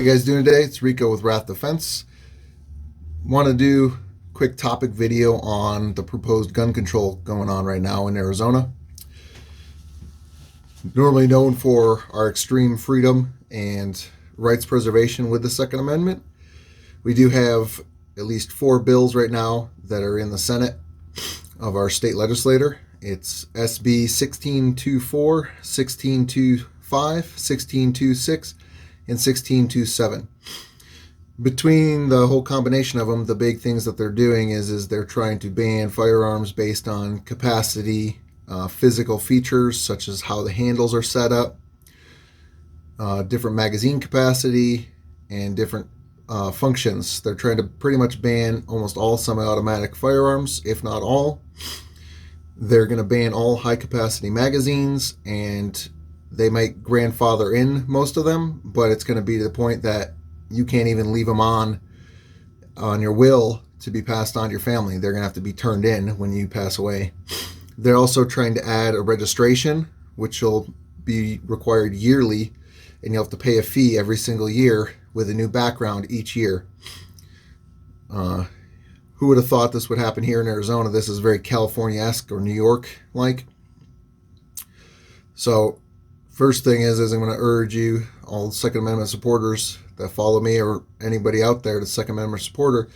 you guys doing today? It's Rico with Wrath Defense. Want to do a quick topic video on the proposed gun control going on right now in Arizona. Normally known for our extreme freedom and rights preservation with the Second Amendment. We do have at least 4 bills right now that are in the Senate of our state legislature. It's SB 1624, 1625, 1626, and 1627. Between the whole combination of them, the big things that they're doing is they're trying to ban firearms based on capacity, physical features such as how the handles are set up, different magazine capacity, and different functions. They're trying to pretty much ban almost all semi-automatic firearms, if not all. They're going to ban all high-capacity magazines, and they might grandfather in most of them, but it's going to be to the point that you can't even leave them on your will to be passed on to your family. They're going to have to be turned in when you pass away. They're also trying to add a registration, which will be required yearly, and you'll have to pay a fee every single year with a new background each year. Who would have thought this would happen here in Arizona? This is very California-esque or New York-like. So first thing is I'm going to urge you, all Second Amendment supporters that follow me or anybody out there that's Second Amendment supporter,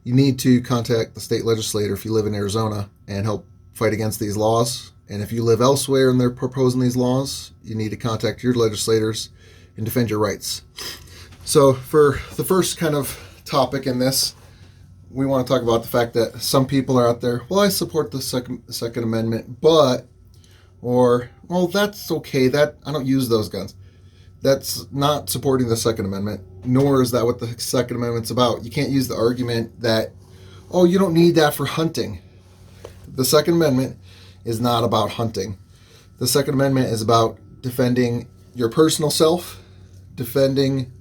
you need to contact the state legislature if you live in Arizona and help fight against these laws. And if you live elsewhere and they're proposing these laws, you need to contact your legislators and defend your rights. So for the first kind of topic in this, we want to talk about the fact that some people are out there, well, I support the Second Amendment, but, or, well, that's okay, that I don't use those guns. That's not supporting the Second Amendment, nor is that what the Second Amendment's about. You can't use the argument that, oh, you don't need that for hunting. The Second Amendment is not about hunting. The Second Amendment is about defending your personal self, defending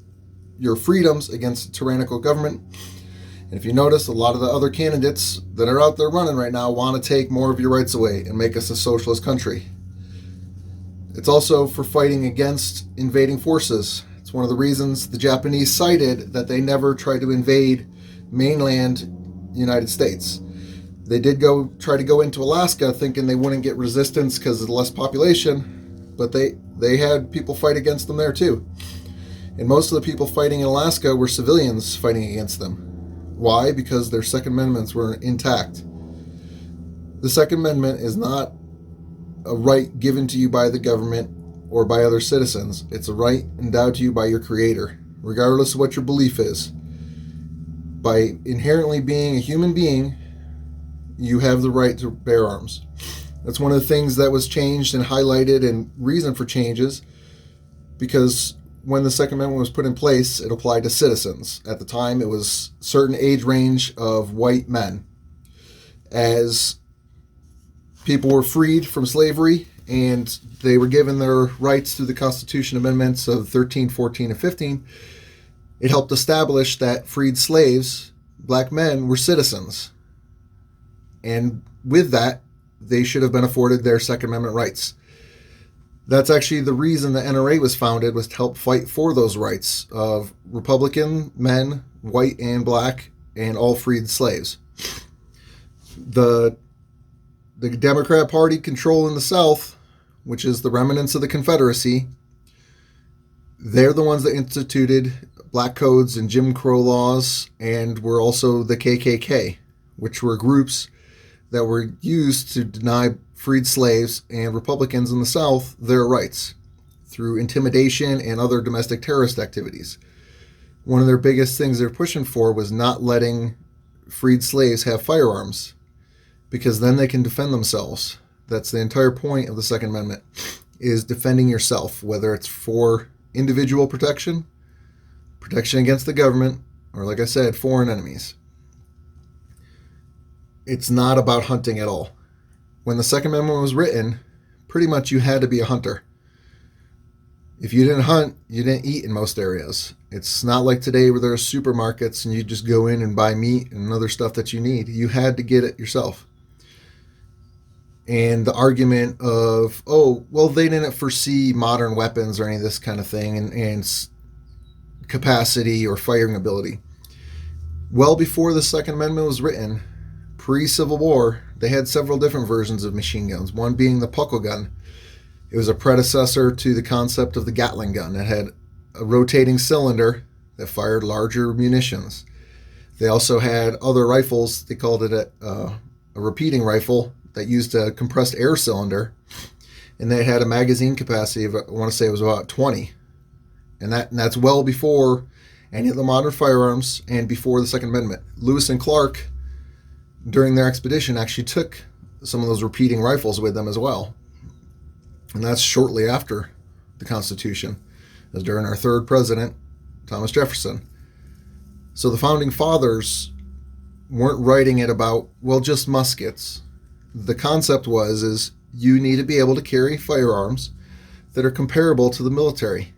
your freedoms against a tyrannical government. And if you notice, a lot of the other candidates that are out there running right now want to take more of your rights away and make us a socialist country. It's also for fighting against invading forces. It's one of the reasons the Japanese cited that they never tried to invade mainland United States. They did try to go into Alaska thinking they wouldn't get resistance because of the less population, but they had people fight against them there too. And most of the people fighting in Alaska were civilians fighting against them. Why? Because their Second Amendments were intact. The Second Amendment is not a right given to you by the government or by other citizens. It's a right endowed to you by your Creator, regardless of what your belief is. By inherently being a human being, you have the right to bear arms. That's one of the things that was changed and highlighted, and reason for changes, because when the Second Amendment was put in place, it applied to citizens. At the time, it was a certain age range of white men. As people were freed from slavery and they were given their rights through the Constitution Amendments of 13, 14, and 15, it helped establish that freed slaves, black men, were citizens. And with that, they should have been afforded their Second Amendment rights. That's actually the reason the NRA was founded, was to help fight for those rights of Republican men, white and black, and all freed slaves. The Democrat Party controlling the South, which is the remnants of the Confederacy, they're the ones that instituted black codes and Jim Crow laws, and were also the KKK, which were groups that were used to deny freed slaves and Republicans in the South their rights through intimidation and other domestic terrorist activities. One of their biggest things they're pushing for was not letting freed slaves have firearms, because then they can defend themselves. That's the entire point of the Second Amendment, is defending yourself, whether it's for individual protection, protection against the government, or, like I said, foreign enemies. It's not about hunting at all. When the Second Amendment was written, pretty much you had to be a hunter. If you didn't hunt, you didn't eat in most areas. It's not like today where there are supermarkets and you just go in and buy meat and other stuff that you need. You had to get it yourself. And the argument of, oh, well, they didn't foresee modern weapons or any of this kind of thing, and capacity or firing ability. Well before the Second Amendment was written, pre-Civil War, they had several different versions of machine guns, one being the Puckle gun. It was a predecessor to the concept of the Gatling gun. It had a rotating cylinder that fired larger munitions. They also had other rifles. They called it a repeating rifle that used a compressed air cylinder, and they had a magazine capacity of, I want to say it was about 20. And that's well before any of the modern firearms and before the Second Amendment. Lewis and Clark, during their expedition, actually took some of those repeating rifles with them as well. And that's shortly after the Constitution. It was during our third president, Thomas Jefferson. So the Founding Fathers weren't writing it about, well, just muskets. The concept is you need to be able to carry firearms that are comparable to the military.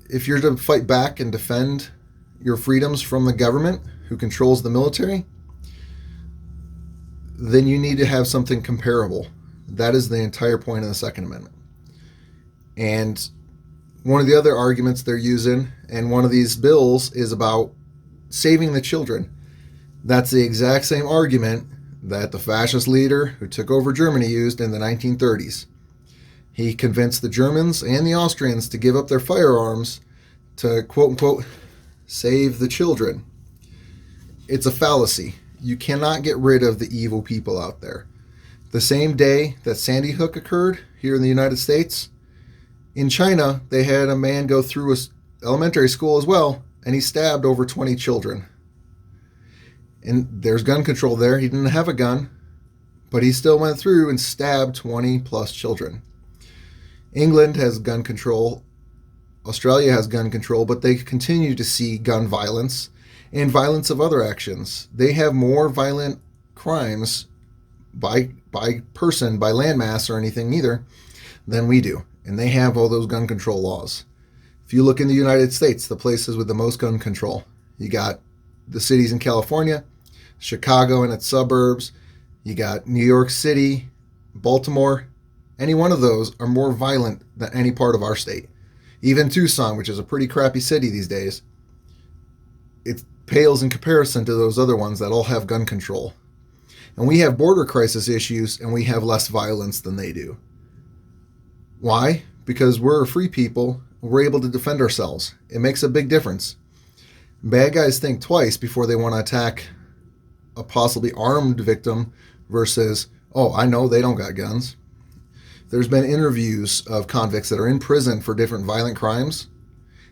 If you're to fight back and defend your freedoms from the government who controls the military, then you need to have something comparable. That is the entire point of the Second Amendment. And one of the other arguments they're using, and one of these bills, is about saving the children. That's the exact same argument that the fascist leader who took over Germany used in the 1930s. He convinced the Germans and the Austrians to give up their firearms to, quote unquote, save the children. It's a fallacy. You cannot get rid of the evil people out there. The same day that Sandy Hook occurred here in the United States, in China, they had a man go through an elementary school as well, and he stabbed over 20 children. And there's gun control there. He didn't have a gun, but he still went through and stabbed 20 plus children. England has gun control. Australia has gun control, but they continue to see gun violence and violence of other actions. They have more violent crimes by person, by landmass or anything either, than we do. And they have all those gun control laws. If you look in the United States, the places with the most gun control, you got the cities in California, Chicago and its suburbs, you got New York City, Baltimore. Any one of those are more violent than any part of our state. Even Tucson, which is a pretty crappy city these days, it pales in comparison to those other ones that all have gun control. And we have border crisis issues, and we have less violence than they do. Why? Because we're a free people. We're able to defend ourselves. It makes a big difference. Bad guys think twice before they want to attack a possibly armed victim versus, oh, I know they don't got guns. There's been interviews of convicts that are in prison for different violent crimes,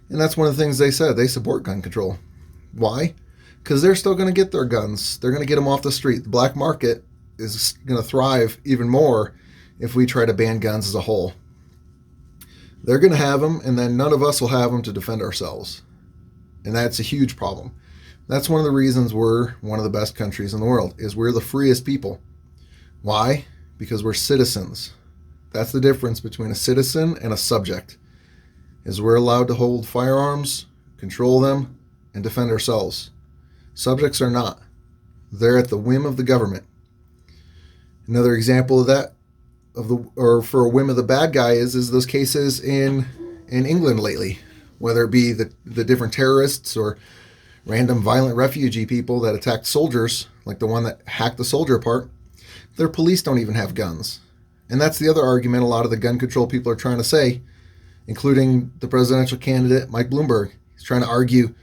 and that's one of the things they said. They support gun control. Why? Because they're still going to get their guns. They're going to get them off the street. The black market is going to thrive even more if we try to ban guns as a whole. They're going to have them, and then none of us will have them to defend ourselves. And that's a huge problem. That's one of the reasons we're one of the best countries in the world, is we're the freest people. Why? Because we're citizens. That's the difference between a citizen and a subject, is we're allowed to hold firearms, control them, and defend ourselves. Subjects are not. They're at the whim of the government. Another example of that, for a whim of the bad guy, is those cases in England lately, whether it be the different terrorists or random violent refugee people that attacked soldiers, like the one that hacked the soldier apart. Their police don't even have guns. And that's the other argument a lot of the gun control people are trying to say, including the presidential candidate, Mike Bloomberg. He's trying to argue,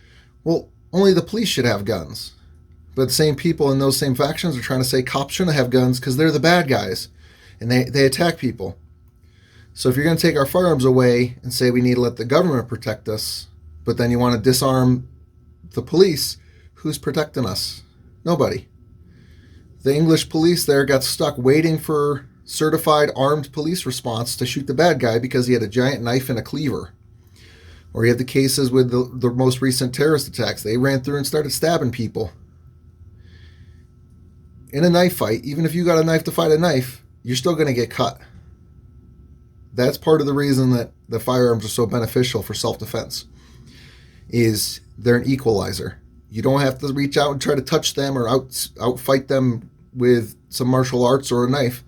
well, only the police should have guns. But the same people in those same factions are trying to say cops shouldn't have guns because they're the bad guys and they attack people. So if you're going to take our firearms away and say we need to let the government protect us, but then you want to disarm the police, who's protecting us? Nobody. The English police there got stuck waiting for certified armed police response to shoot the bad guy because he had a giant knife and a cleaver. Or you have the cases with the most recent terrorist attacks. They ran through and started stabbing people. In a knife fight, even if you got a knife to fight a knife, you're still going to get cut. That's part of the reason that the firearms are so beneficial for self-defense, is they're an equalizer. You don't have to reach out and try to touch them or outfight them with some martial arts or a knife.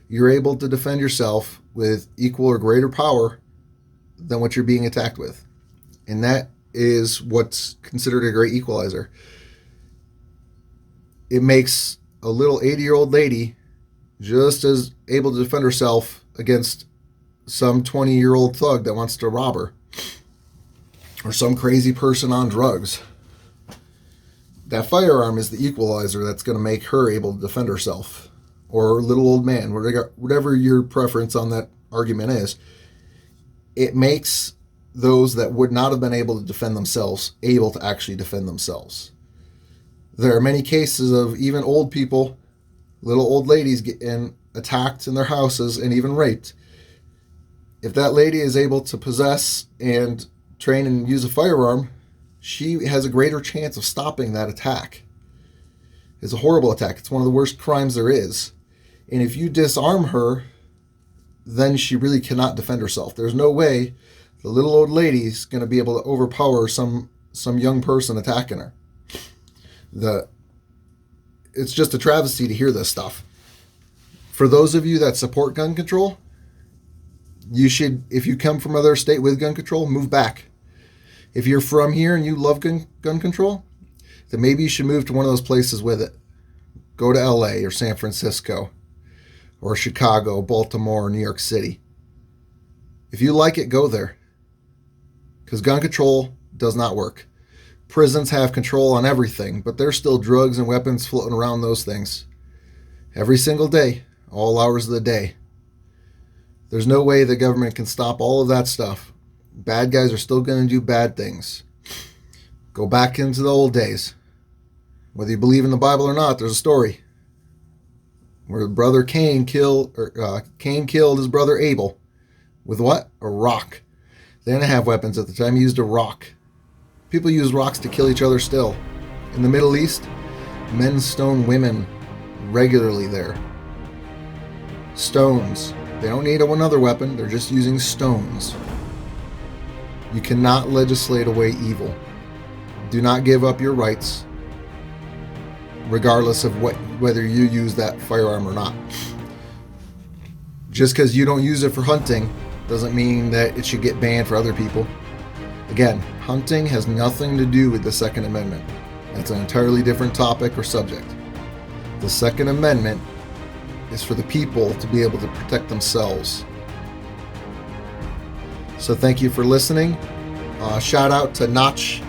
You're able to defend yourself with equal or greater power than what you're being attacked with. And that is what's considered a great equalizer. It makes a little 80-year-old lady just as able to defend herself against some 20-year-old thug that wants to rob her, or some crazy person on drugs. That firearm is the equalizer that's going to make her able to defend herself, or little old man, whatever your preference on that argument is. It makes those that would not have been able to defend themselves able to actually defend themselves. There are many cases of even old people, little old ladies getting attacked in their houses and even raped. If that lady is able to possess and train and use a firearm, she has a greater chance of stopping that attack. It's a horrible attack. It's one of the worst crimes there is. And if you disarm her, then she really cannot defend herself. There's no way the little old lady's going to be able to overpower some young person attacking her. It's just a travesty to hear this stuff. For those of you that support gun control, you should, if you come from another state with gun control, move back. If you're from here and you love gun control, then maybe you should move to one of those places with it. Go to LA or San Francisco or Chicago, Baltimore, or New York City. If you like it, go there. Because gun control does not work. Prisons have control on everything, but there's still drugs and weapons floating around those things. Every single day, all hours of the day. There's no way the government can stop all of that stuff. Bad guys are still going to do bad things. Go back into the old days. Whether you believe in the Bible or not, there's a story where brother Cain killed his brother Abel with what? A rock. They didn't have weapons at the time. He used a rock. People use rocks to kill each other still. In the Middle East, men stone women regularly there. Stones. They don't need another weapon. They're just using stones. You cannot legislate away evil. Do not give up your rights, regardless of whether you use that firearm or not. Just because you don't use it for hunting doesn't mean that it should get banned for other people. Again, hunting has nothing to do with the Second Amendment. That's an entirely different topic or subject. The Second Amendment is for the people to be able to protect themselves. So thank you for listening. Shout out to Notch.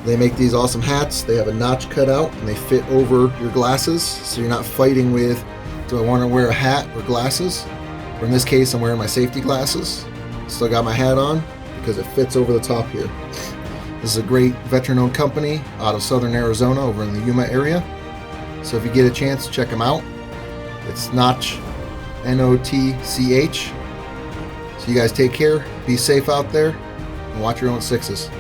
They make these awesome hats. They have a notch cut out and they fit over your glasses, so you're not fighting with, do I want to wear a hat or glasses? Or in this case, I'm wearing my safety glasses. Still got my hat on because it fits over the top here. This is a great veteran-owned company out of southern Arizona over in the Yuma area. So if you get a chance, check them out. It's Notch, Notch. So you guys take care, be safe out there, and watch your own sixes.